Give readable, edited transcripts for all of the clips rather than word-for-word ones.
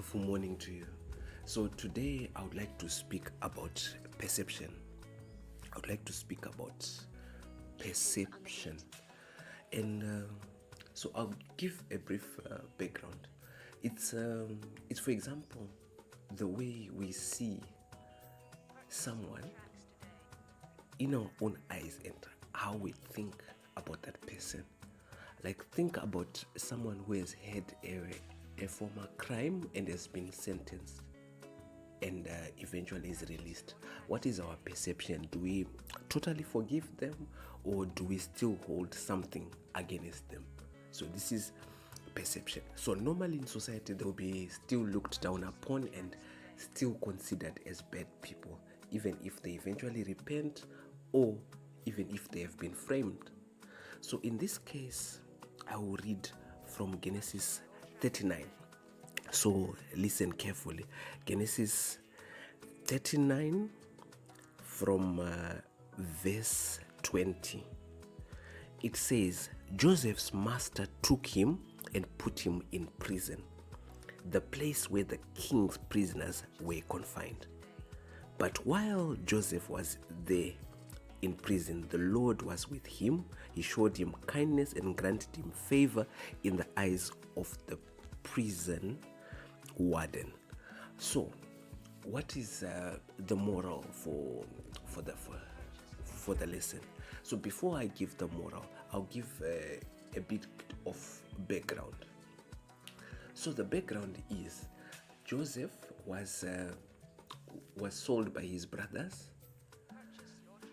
wonderful morning to you. So today I would like to speak about perception. I would like to speak about perception. And so I'll give a brief background. It's for example, the way we see someone in our own eyes and how we think about that person. Like, think about someone who has had a former crime and has been sentenced and eventually is released. What is our perception? Do we totally forgive them, or do we still hold something against them? So this is perception. So normally in society they'll be still looked down upon and still considered as bad people, even if they eventually repent or even if they have been framed. So in this case, I will read from Genesis 39. So listen carefully. Genesis 39 from verse 20. It says, Joseph's master took him and put him in prison, the place where the king's prisoners were confined. But while Joseph was there in prison, the Lord was with him. He showed him kindness and granted him favor in the eyes of the prison warden. So, what is the moral for the lesson? So before I give the moral, I'll give a bit of background. So the background is Joseph was sold by his brothers.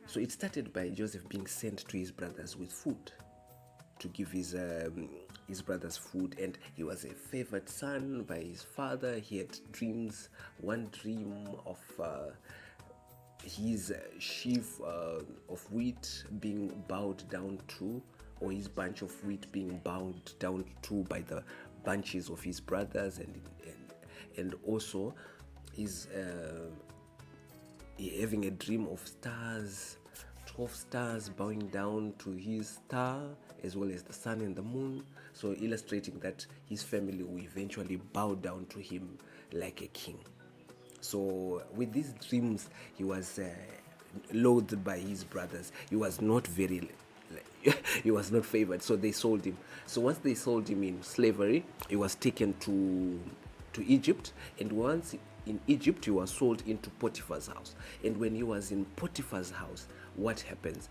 So it started by Joseph being sent to his brothers with food, to give his brothers food, and he was a favored son by his father. He had dreams. One dream of his sheaf of wheat being bowed down to, or his bunch of wheat being bowed down to by the bunches of his brothers, and also his having a dream of stars, 12 stars bowing down to his star, as well as the sun and the moon. So illustrating that his family will eventually bow down to him like a king. So with these dreams, he was loathed by his brothers. He was not he was not favored, so they sold him. So once they sold him in slavery, he was taken to Egypt, and once in Egypt he was sold into Potiphar's house. And when he was in Potiphar's house, what happens?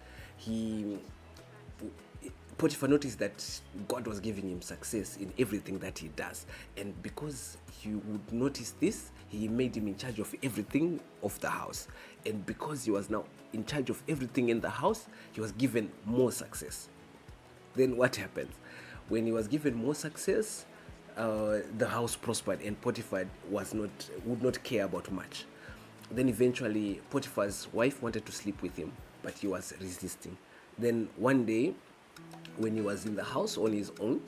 Potiphar noticed that God was giving him success in everything that he does, and because he would notice this, he made him in charge of everything of the house. And because he was now in charge of everything in the house, he was given more success. Then what happens? When he was given more success, the house prospered, and Potiphar would not care about much. Then eventually Potiphar's wife wanted to sleep with him, but he was resisting. Then one day, when he was in the house on his own,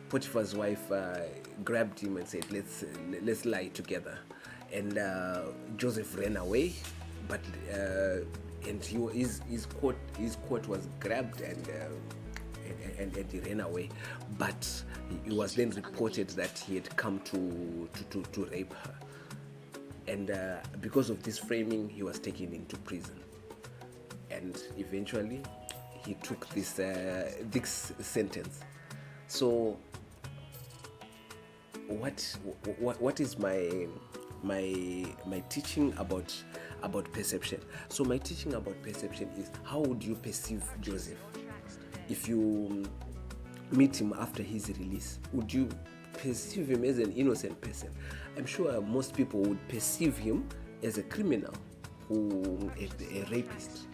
Potiphar's wife grabbed him and said, let's lie together. And Joseph ran away, but and his coat was grabbed, and he ran away. But it was then reported that he had come to rape her. And because of this framing, he was taken into prison. And eventually, he took this sentence. So, what is my teaching about perception? So my teaching about perception is, how would you perceive Joseph? If you meet him after his release, would you perceive him as an innocent person? I'm sure most people would perceive him as a criminal, a rapist,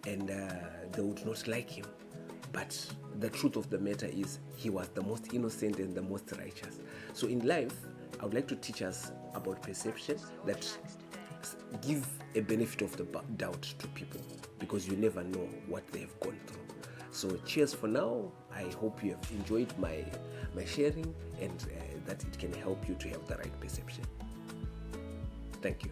and they would not like him. But the truth of the matter is, he was the most innocent and the most righteous. So in life, I would like to teach us about perception, that give a benefit of the doubt to people, because you never know what they have gone through. So cheers for now. I hope you have enjoyed my sharing, and that it can help you to have the right perception. Thank you.